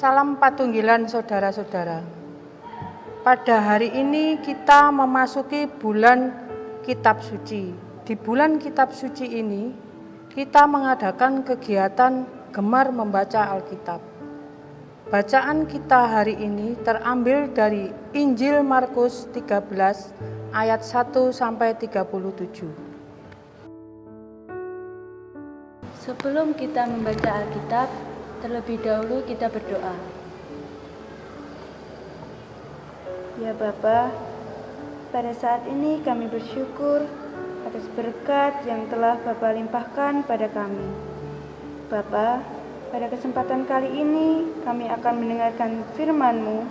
Salam Patunggilan saudara-saudara. Pada hari ini kita memasuki bulan Kitab Suci. Di bulan Kitab Suci ini kita mengadakan kegiatan gemar membaca Alkitab. Bacaan kita hari ini terambil dari Injil Markus 13 ayat 1 sampai 37. Sebelum kita membaca Alkitab, terlebih dahulu kita berdoa. Ya Bapa, pada saat ini kami bersyukur atas berkat yang telah Bapa limpahkan pada kami. Bapa, pada kesempatan kali ini kami akan mendengarkan firman-Mu.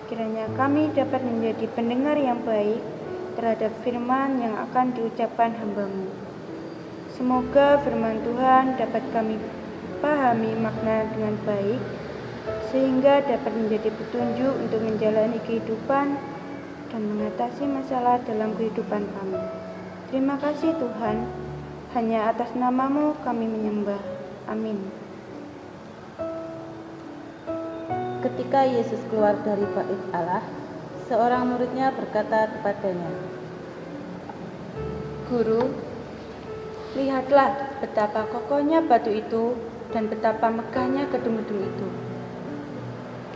Kiranya kami dapat menjadi pendengar yang baik terhadap firman yang akan diucapkan hamba-Mu. Semoga firman Tuhan dapat kami pahami makna dengan baik, sehingga dapat menjadi petunjuk untuk menjalani kehidupan dan mengatasi masalah dalam kehidupan kami. Terima kasih Tuhan, hanya atas nama-Mu kami menyembah. Amin. Ketika Yesus keluar dari bait Allah, seorang muridnya berkata kepadanya, Guru, lihatlah betapa kokohnya batu itu dan betapa megahnya gedung-gedung itu.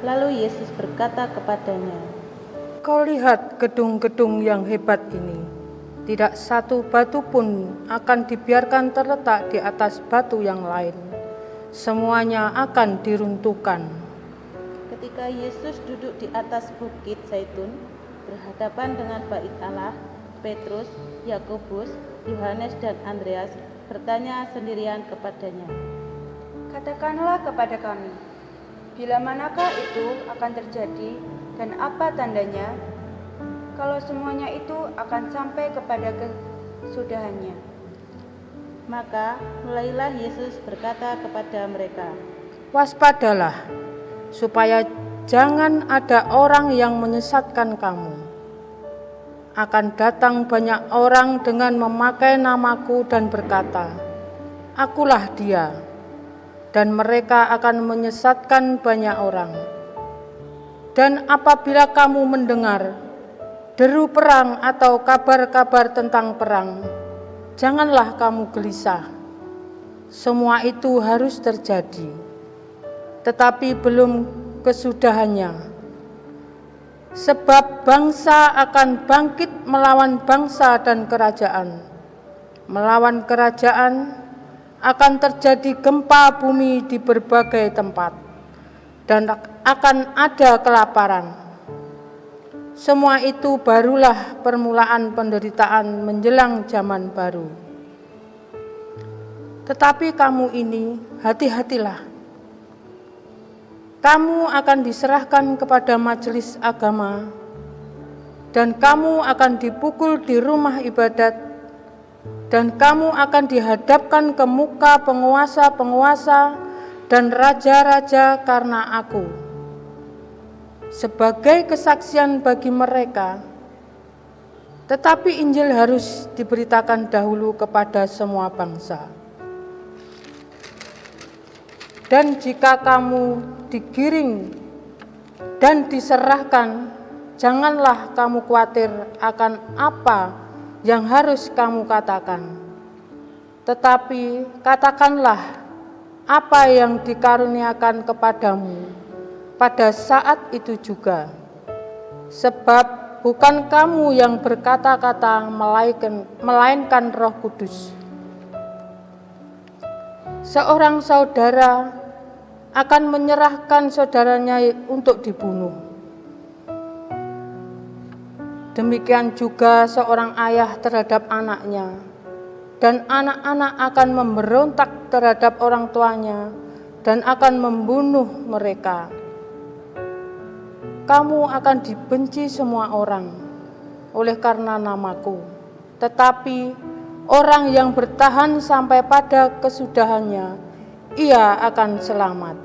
Lalu Yesus berkata kepadanya, Kau lihat gedung-gedung yang hebat ini. Tidak satu batu pun akan dibiarkan terletak di atas batu yang lain. Semuanya akan diruntuhkan. ketika Yesus duduk di atas bukit Zaitun, berhadapan dengan bait Allah, Petrus, Yakobus, Yohanes dan Andreas bertanya sendirian kepadanya, Katakanlah kepada kami, bila manakah itu akan terjadi dan apa tandanya, kalau semuanya itu akan sampai kepada kesudahannya. Maka mulailah Yesus berkata kepada mereka, Waspadalah, supaya jangan ada orang yang menyesatkan kamu. Akan datang banyak orang dengan memakai namaku dan berkata, Akulah dia, dan mereka akan menyesatkan banyak orang. Dan apabila kamu mendengar deru perang atau kabar-kabar tentang perang, janganlah kamu gelisah. Semua itu harus terjadi, tetapi belum kesudahannya. Sebab bangsa akan bangkit melawan bangsa dan kerajaan. Melawan kerajaan akan terjadi gempa bumi di berbagai tempat, dan akan ada kelaparan. Semua itu barulah permulaan penderitaan menjelang zaman baru. Tetapi kamu ini, hati-hatilah. Kamu akan diserahkan kepada majelis agama, dan kamu akan dipukul di rumah ibadat, dan kamu akan dihadapkan ke muka penguasa-penguasa dan raja-raja karena aku, sebagai kesaksian bagi mereka. Tetapi Injil harus diberitakan dahulu kepada semua bangsa. Dan jika kamu digiring dan diserahkan, janganlah kamu khawatir akan apa yang harus kamu katakan. Tetapi katakanlah apa yang dikaruniakan kepadamu pada saat itu juga. Sebab bukan kamu yang berkata-kata, melainkan Roh Kudus. Seorang saudara akan menyerahkan saudaranya untuk dibunuh. Demikian juga seorang ayah terhadap anaknya, dan anak-anak akan memberontak terhadap orang tuanya dan akan membunuh mereka. Kamu akan dibenci semua orang oleh karena namaku, tetapi orang yang bertahan sampai pada kesudahannya, ia akan selamat.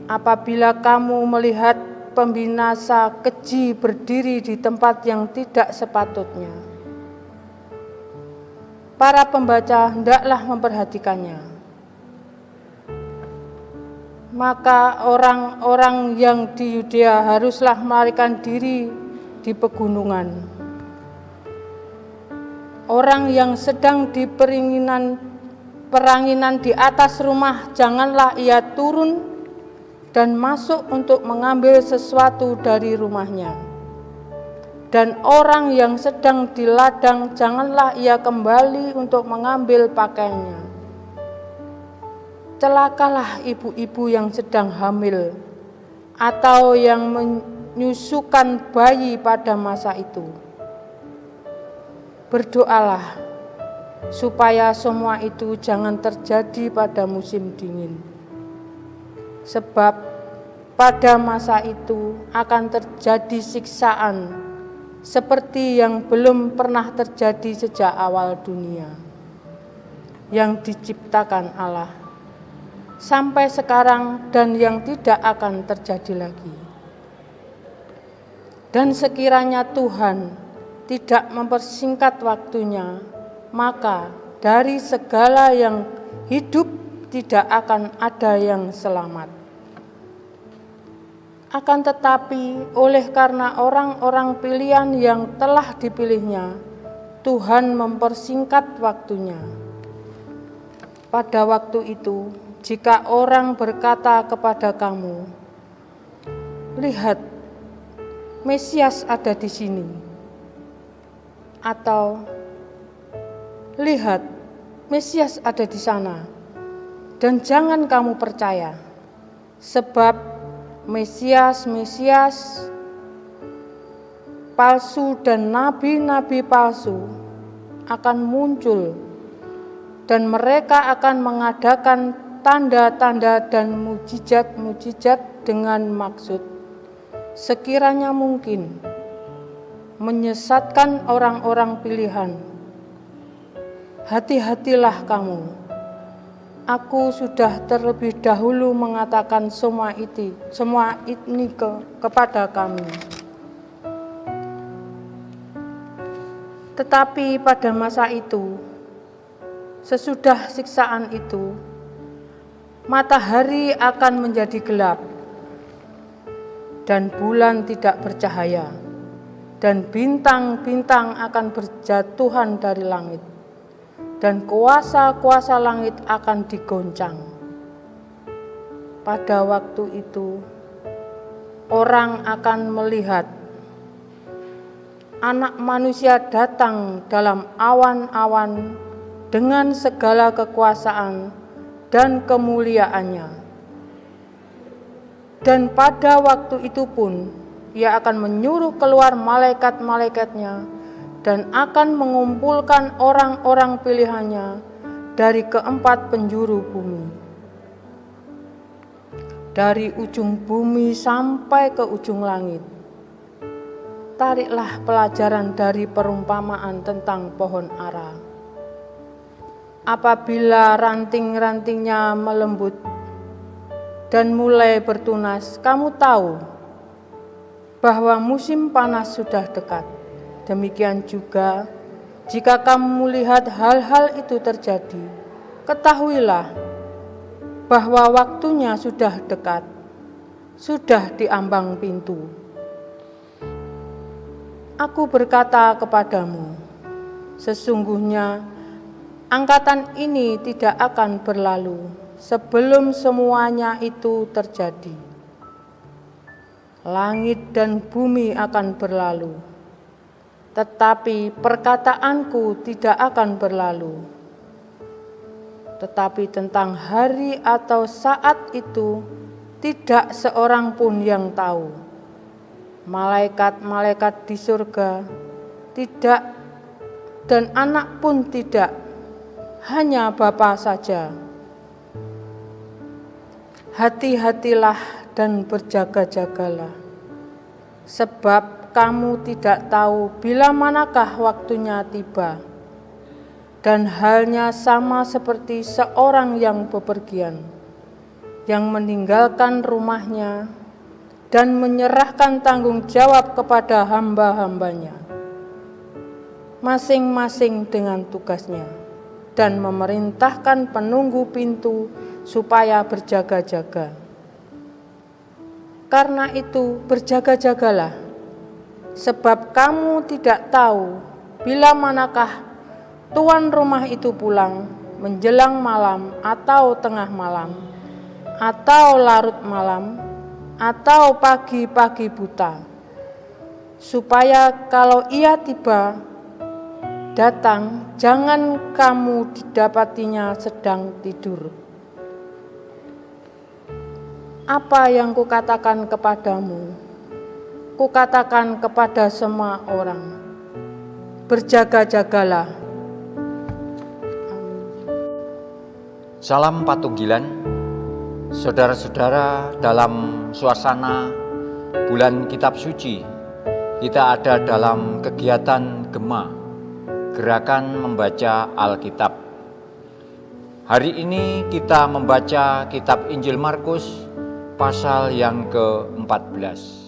Apabila kamu melihat pembinasa keji berdiri di tempat yang tidak sepatutnya, para pembaca hendaklah memperhatikannya. maka orang-orang yang di Yudea haruslah melarikan diri di pegunungan. Orang yang sedang di peranginan di atas rumah, janganlah ia turun dan masuk untuk mengambil sesuatu dari rumahnya. Dan orang yang sedang di ladang, janganlah ia kembali untuk mengambil pakaiannya. Celakalah ibu-ibu yang sedang hamil atau yang menyusukan bayi pada masa itu. Berdoalah supaya semua itu jangan terjadi pada musim dingin. Sebab pada masa itu akan terjadi siksaan seperti yang belum pernah terjadi sejak awal dunia yang diciptakan Allah sampai sekarang, dan yang tidak akan terjadi lagi. Dan sekiranya Tuhan tidak mempersingkat waktunya, maka dari segala yang hidup tidak akan ada yang selamat. Akan tetapi oleh karena orang-orang pilihan yang telah dipilihnya, Tuhan mempersingkat waktunya. Pada waktu itu, jika orang berkata kepada kamu, "Lihat, Mesias ada di sini," atau "Lihat, Mesias ada di sana," dan jangan kamu percaya, sebab Mesias palsu dan nabi-nabi palsu akan muncul, dan mereka akan mengadakan tanda-tanda dan mujizat-mujizat dengan maksud sekiranya mungkin menyesatkan orang-orang pilihan. Hati-hatilah kamu. Aku sudah terlebih dahulu mengatakan semua ini kepada kami. Tetapi pada masa itu, sesudah siksaan itu, matahari akan menjadi gelap, dan bulan tidak bercahaya, dan bintang-bintang akan berjatuhan dari langit, dan kuasa-kuasa langit akan digoncang. Pada waktu itu, orang akan melihat Anak Manusia datang dalam awan-awan dengan segala kekuasaan dan kemuliaannya. Dan pada waktu itu pun, Ia akan menyuruh keluar malaikat-malaikatnya dan akan mengumpulkan orang-orang pilihannya dari keempat penjuru bumi, dari ujung bumi sampai ke ujung langit. Tariklah pelajaran dari perumpamaan tentang pohon ara. Apabila ranting-rantingnya melembut dan mulai bertunas, kamu tahu bahwa musim panas sudah dekat. Demikian juga, jika kamu melihat hal-hal itu terjadi, ketahuilah bahwa waktunya sudah dekat, sudah di ambang pintu. Aku berkata kepadamu, sesungguhnya angkatan ini tidak akan berlalu sebelum semuanya itu terjadi. Langit dan bumi akan berlalu, tetapi perkataanku tidak akan berlalu. Tetapi tentang hari atau saat itu tidak seorang pun yang tahu. Malaikat-malaikat di surga tidak, dan anak pun tidak, hanya Bapa saja. Hati-hatilah dan berjaga-jagalah, sebab kamu tidak tahu bila manakah waktunya tiba. Dan halnya sama seperti seorang yang bepergian, yang meninggalkan rumahnya dan menyerahkan tanggung jawab kepada hamba-hambanya, masing-masing dengan tugasnya, dan memerintahkan penunggu pintu supaya berjaga-jaga. Karena itu berjaga-jagalah, sebab kamu tidak tahu bila manakah tuan rumah itu pulang, menjelang malam atau tengah malam, atau larut malam, atau pagi-pagi buta, supaya kalau ia tiba datang, jangan kamu didapatinya sedang tidur. Apa yang kukatakan kepadamu, kukatakan kepada semua orang, berjaga-jagalah. Salam Patunggilan, saudara-saudara, dalam suasana bulan Kitab Suci, kita ada dalam kegiatan Gema, Gerakan Membaca Alkitab. Hari ini kita membaca kitab Injil Markus, pasal yang ke-14.